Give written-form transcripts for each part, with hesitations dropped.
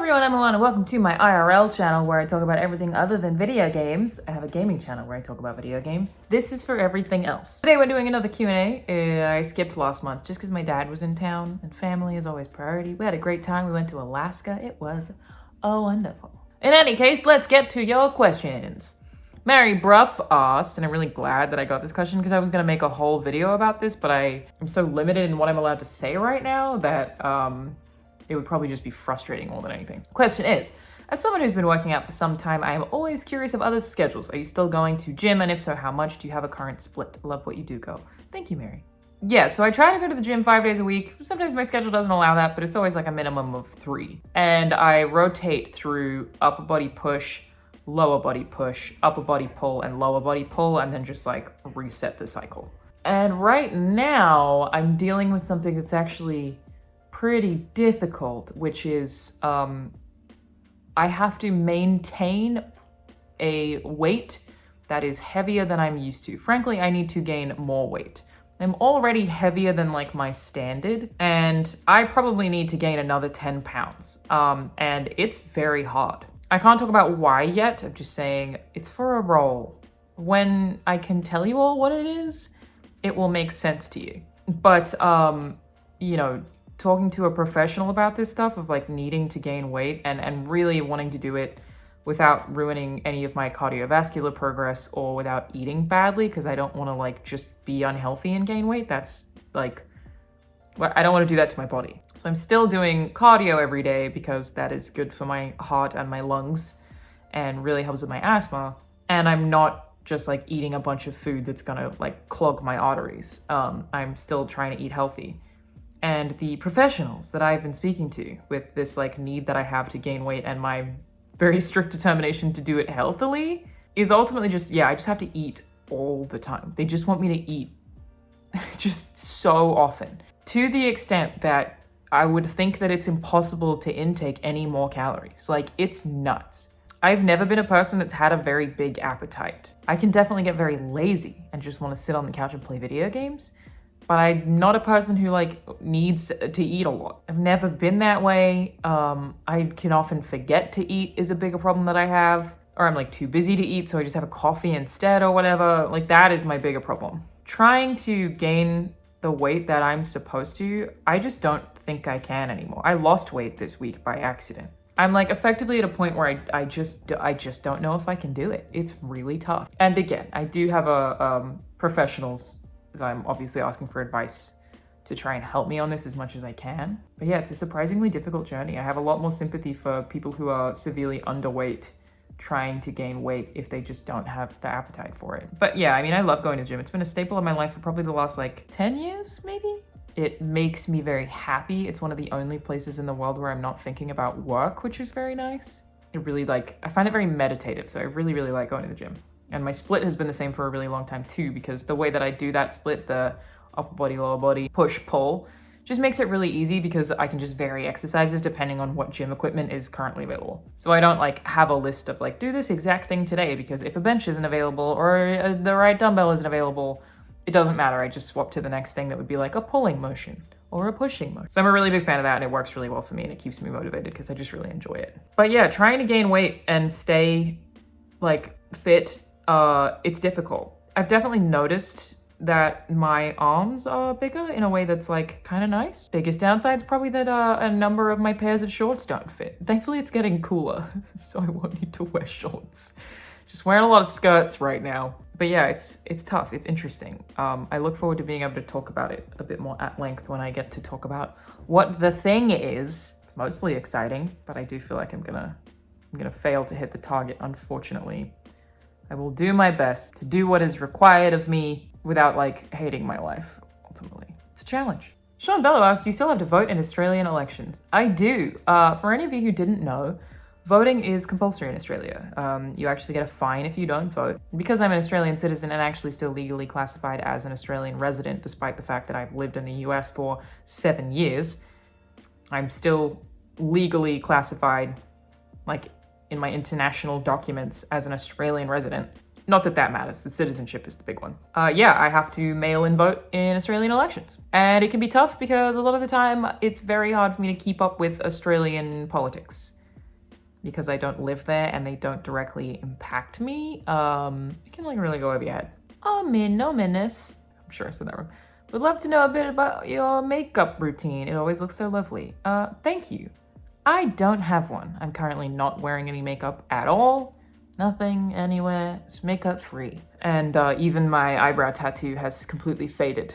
everyone, I'm Alana. Welcome to my IRL channel where I talk about everything other than video games. I have a gaming channel where I talk about video games. This is for everything else. Today we're doing another Q&A. I skipped last month just because my dad was in town and family is always priority. We had a great time. We went to Alaska. It was wonderful. In any case, let's get to your questions. Mary Bruff asked, and I'm really glad that I got this question because I was going to make a whole video about this, but I'm so limited in what I'm allowed to say right now that it would probably just be frustrating more than anything. Question is, as someone who's been working out for some time, I am always curious of others' schedules. Are you still going to gym? And if so, how much? Do you have a current split? I love what you do, go. Thank you, Mary. Yeah, so I try to go to the gym 5 days a week. Sometimes my schedule doesn't allow that, but it's always like a minimum of 3. And I rotate through upper body push, lower body push, upper body pull, and lower body pull, and then just like reset the cycle. And right now I'm dealing with something that's actually pretty difficult, which is I have to maintain a weight that is heavier than I'm used to. Frankly, I need to gain more weight. I'm already heavier than like my standard, and I probably need to gain another 10 pounds. And it's very hard. I can't talk about why yet. I'm just saying it's for a role. When I can tell you all what it is, it will make sense to you. But, you know, talking to a professional about this stuff of like needing to gain weight and really wanting to do it without ruining any of my cardiovascular progress or without eating badly, because I don't want to like just be unhealthy and gain weight. That's like, I don't want to do that to my body. So I'm still doing cardio every day because that is good for my heart and my lungs and really helps with my asthma. And I'm not just like eating a bunch of food that's gonna like clog my arteries. I'm still trying to eat healthy. And the professionals that I've been speaking to with this like need that I have to gain weight and my very strict determination to do it healthily is ultimately just, I just have to eat all the time. They just want me to eat just so often, to the extent that I would think that it's impossible to intake any more calories. Like, it's nuts. I've never been a person that's had a very big appetite. I can definitely get very lazy and just want to sit on the couch and play video games. But I'm not a person who like needs to eat a lot. I've never been that way. I can often forget to eat is a bigger problem that I have. Or I'm like too busy to eat, so I just have a coffee instead or whatever. Like, that is my bigger problem. Trying to gain the weight that I'm supposed to, I just don't think I can anymore. I lost weight this week by accident. I'm like effectively at a point where I just don't know if I can do it. It's really tough. And again, I do have a professionals. I'm obviously asking for advice to try and help me on this as much as I can. But yeah, it's a surprisingly difficult journey. I have a lot more sympathy for people who are severely underweight trying to gain weight if they just don't have the appetite for it. But yeah, I mean, I love going to the gym. It's been a staple of my life for probably the last like 10 years, maybe? It makes me very happy. It's one of the only places in the world where I'm not thinking about work, which is very nice. It really I find it very meditative. So I really, really like going to the gym. And my split has been the same for a really long time too, because the way that I do that split, the upper body, lower body, push, pull, just makes it really easy because I can just vary exercises depending on what gym equipment is currently available. So I don't like have a list of like, do this exact thing today, because if a bench isn't available or the right dumbbell isn't available, it doesn't matter. I just swap to the next thing that would be like a pulling motion or a pushing motion. So I'm a really big fan of that, and it works really well for me and it keeps me motivated because I just really enjoy it. But yeah, trying to gain weight and stay like fit, it's difficult. I've definitely noticed that my arms are bigger in a way that's like kind of nice. Biggest downside is probably that a number of my pairs of shorts don't fit. Thankfully it's getting cooler, so I won't need to wear shorts. Just wearing a lot of skirts right now. But yeah, it's tough, it's interesting. I look forward to being able to talk about it a bit more at length when I get to talk about what the thing is. It's mostly exciting, but I do feel like I'm gonna fail to hit the target, unfortunately. I will do my best to do what is required of me without like hating my life, ultimately. It's a challenge. Sean Bello asked, do you still have to vote in Australian elections? I do. For any of you who didn't know, voting is compulsory in Australia. You actually get a fine if you don't vote. Because I'm an Australian citizen and actually still legally classified as an Australian resident, despite the fact that I've lived in the US for 7 years, I'm still legally classified, like in my international documents, as an Australian resident. Not that that matters, the citizenship is the big one. Yeah, I have to mail in vote in Australian elections. And it can be tough because a lot of the time it's very hard for me to keep up with Australian politics. because I don't live there and they don't directly impact me, it can like really go over your head. Ominous. I'm sure I said that wrong. Would love to know a bit about your makeup routine. It always looks so lovely. Thank you. I don't have one. I'm currently not wearing any makeup at all. Nothing anywhere. It's makeup free. And even my eyebrow tattoo has completely faded.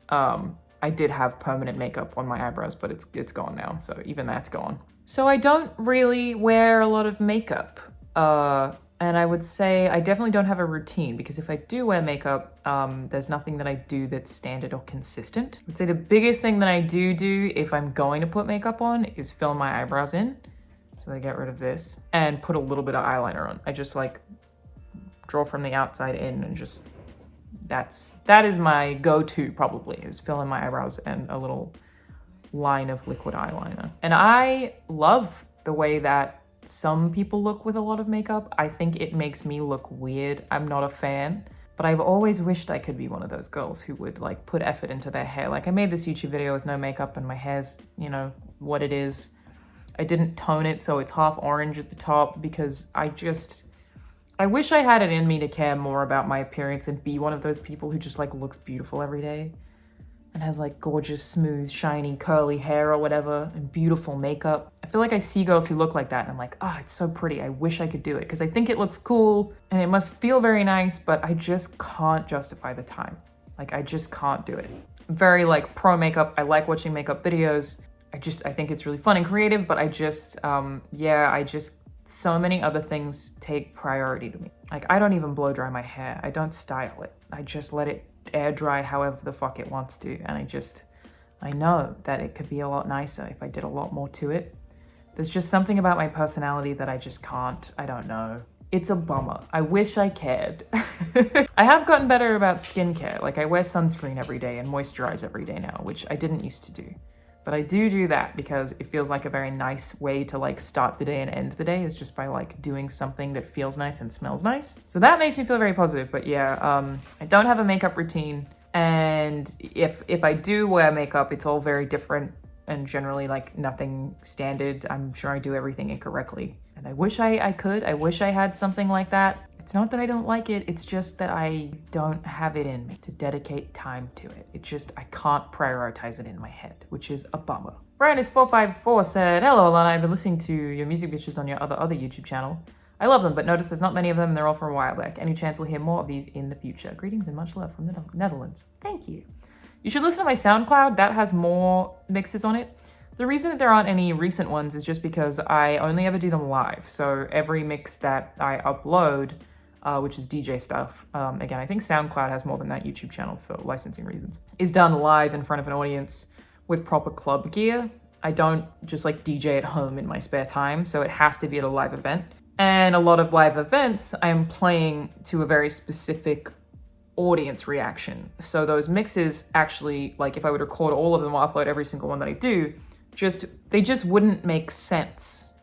I did have permanent makeup on my eyebrows, but it's gone now, so even that's gone. So I don't really wear a lot of makeup. And I would say I definitely don't have a routine, because if I do wear makeup, there's nothing that I do that's standard or consistent. I would say the biggest thing that I do if I'm going to put makeup on is fill my eyebrows in. So I get rid of this and put a little bit of eyeliner on. I just like draw from the outside in and just, that is my go-to probably, is fill in my eyebrows and a little line of liquid eyeliner. And I love the way that some people look with a lot of makeup. I think it makes me look weird. I'm not a fan, but I've always wished I could be one of those girls who would like put effort into their hair. Like I made this YouTube video with no makeup and my hair's, you know, what it is. I didn't tone it so it's half orange at the top because I wish I had it in me to care more about my appearance and be one of those people who just like looks beautiful every day and has like gorgeous, smooth, shiny, curly hair or whatever and beautiful makeup. I feel like I see girls who look like that and I'm like, oh, it's so pretty. I wish I could do it because I think it looks cool and it must feel very nice, but I just can't justify the time. Like I just can't do it. I'm very like pro makeup. I like watching makeup videos. I think it's really fun and creative, but so many other things take priority to me. Like I don't even blow dry my hair. I don't style it. I just let it air dry however the fuck it wants to. And I know that it could be a lot nicer if I did a lot more to it. There's just something about my personality that I just can't. I don't know. It's a bummer. I wish I cared. I have gotten better about skincare. Like I wear sunscreen every day and moisturize every day now, which I didn't used to do. But I do that because it feels like a very nice way to like start the day and end the day, is just by like doing something that feels nice and smells nice. So that makes me feel very positive. But yeah, I don't have a makeup routine. And if I do wear makeup, it's all very different and generally like nothing standard. I'm sure I do everything incorrectly. And I wish I could. I wish I had something like that. It's not that I don't like it, it's just that I don't have it in me to dedicate time to it. I can't prioritize it in my head, which is a bummer. Brian454 said, hello Alana, I've been listening to your music videos on your other YouTube channel. I love them, but notice there's not many of them and they're all from a while back. Any chance we'll hear more of these in the future? Greetings and much love from the Netherlands. Thank you. You should listen to my SoundCloud, that has more mixes on it. The reason that there aren't any recent ones is just because I only ever do them live. So every mix that I upload, which is DJ stuff. Again, I think SoundCloud has more than that YouTube channel for licensing reasons, is done live in front of an audience with proper club gear. I don't just like DJ at home in my spare time, so it has to be at a live event. And a lot of live events, I'm playing to a very specific audience reaction. So those mixes actually, like if I would record all of them or upload every single one that I do, they just wouldn't make sense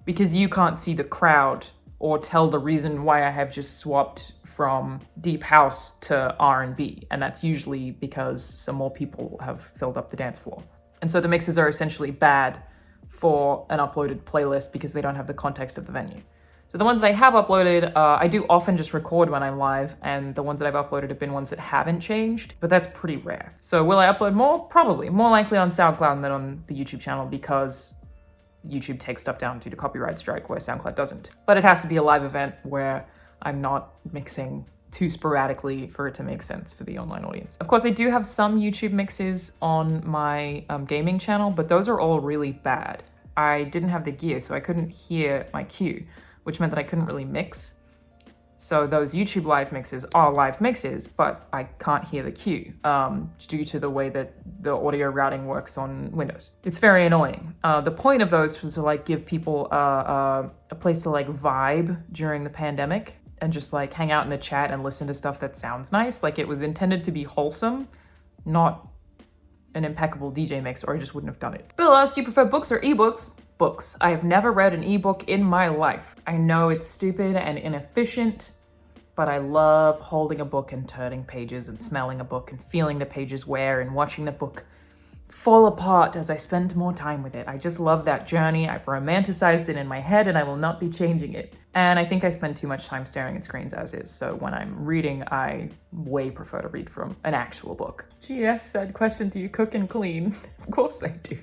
because you can't see the crowd or tell the reason why I have just swapped from deep house to R&B. And that's usually because some more people have filled up the dance floor. And so the mixes are essentially bad for an uploaded playlist because they don't have the context of the venue. So the ones that I have uploaded, I do often just record when I'm live, and the ones that I've uploaded have been ones that haven't changed, but that's pretty rare. So will I upload more? Probably. More likely on SoundCloud than on the YouTube channel because YouTube takes stuff down due to copyright strike where SoundCloud doesn't. But it has to be a live event where I'm not mixing too sporadically for it to make sense for the online audience. Of course, I do have some YouTube mixes on my gaming channel, but those are all really bad. I didn't have the gear, so I couldn't hear my cue, which meant that I couldn't really mix. So those YouTube live mixes are live mixes, but I can't hear the cue due to the way that the audio routing works on Windows. It's very annoying. The point of those was to like give people a place to like vibe during the pandemic and just like hang out in the chat and listen to stuff that sounds nice. Like it was intended to be wholesome, not an impeccable DJ mix, or I just wouldn't have done it. Bill asked, do you prefer books or ebooks? Books. I have never read an ebook in my life. I know it's stupid and inefficient, but I love holding a book and turning pages and smelling a book and feeling the pages wear and watching the book fall apart as I spend more time with it. I just love that journey. I've romanticized it in my head and I will not be changing it. And I think I spend too much time staring at screens as is, so when I'm reading, I way prefer to read from an actual book. GS said, question, do you cook and clean? Of course I do.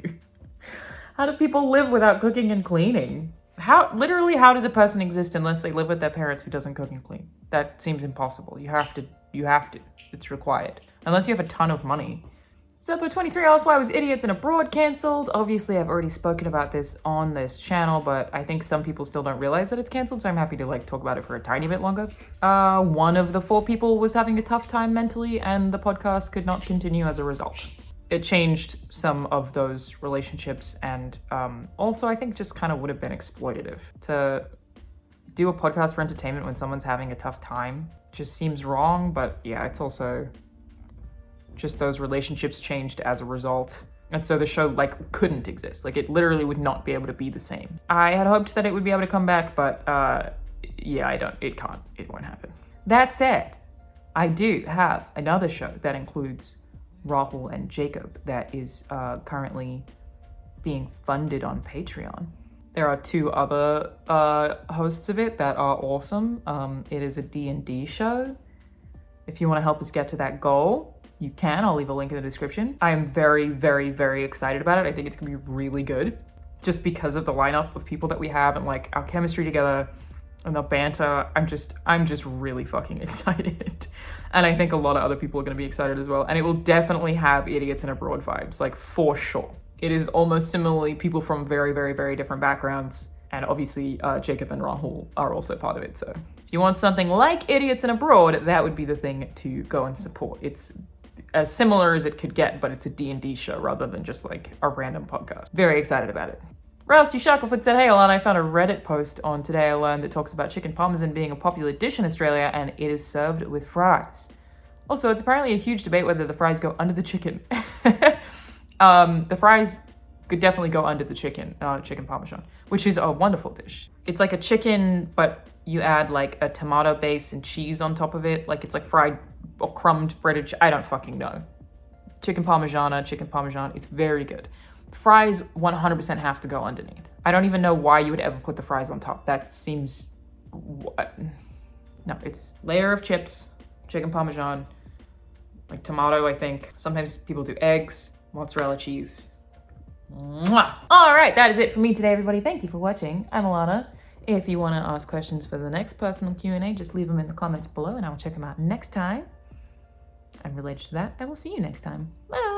How do people live without cooking and cleaning? How does a person exist unless they live with their parents who doesn't cook and clean? That seems impossible. You have to. It's required. Unless you have a ton of money. So for 23 hours, why was Idiots in Abroad cancelled? Obviously, I've already spoken about this on this channel, but I think some people still don't realize that it's cancelled, so I'm happy to talk about it for a tiny bit longer. One of the 4 people was having a tough time mentally, and the podcast could not continue as a result. It changed some of those relationships, and also I think just kind of would have been exploitative. To do a podcast for entertainment when someone's having a tough time just seems wrong, but yeah, it's also just those relationships changed as a result. And so the show couldn't exist. It literally would not be able to be the same. I had hoped that it would be able to come back, but yeah, it won't happen. That said, I do have another show that includes Rahul and Jacob that is currently being funded on Patreon. There are 2 other hosts of it that are awesome. It is a D&D show. If you want to help us get to that goal, you can. I'll leave a link in the description. I am very, very, very excited about it. I think it's gonna be really good just because of the lineup of people that we have and our chemistry together and the banter. I'm just really fucking excited. And I think a lot of other people are gonna be excited as well. And it will definitely have Idiots in Abroad vibes, for sure. It is almost similarly people from very, very, very different backgrounds. And obviously Jacob and Rahul are also part of it. So if you want something like Idiots in Abroad, that would be the thing to go and support. It's as similar as it could get, but it's a D&D show rather than just a random podcast. Very excited about it. Rusty Shackelford said, hey Alana, I found a Reddit post on Today I Learned that talks about chicken parmesan being a popular dish in Australia and it is served with fries. Also, it's apparently a huge debate whether the fries go under the chicken. The fries could definitely go under the chicken parmesan, which is a wonderful dish. It's like a chicken, but you add a tomato base and cheese on top of it. It's fried or crumbed breaded, I don't fucking know. Chicken parmesan, it's very good. Fries 100% have to go underneath. I don't even know why you would ever put the fries on top. That seems, no, it's layer of chips, chicken parmesan, tomato, I think. Sometimes people do eggs, mozzarella cheese. Mwah! All right, that is it for me today, everybody. Thank you for watching. I'm Alana. If you want to ask questions for the next personal Q&A, just leave them in the comments below and I will check them out next time. And related to that, I will see you next time. Bye!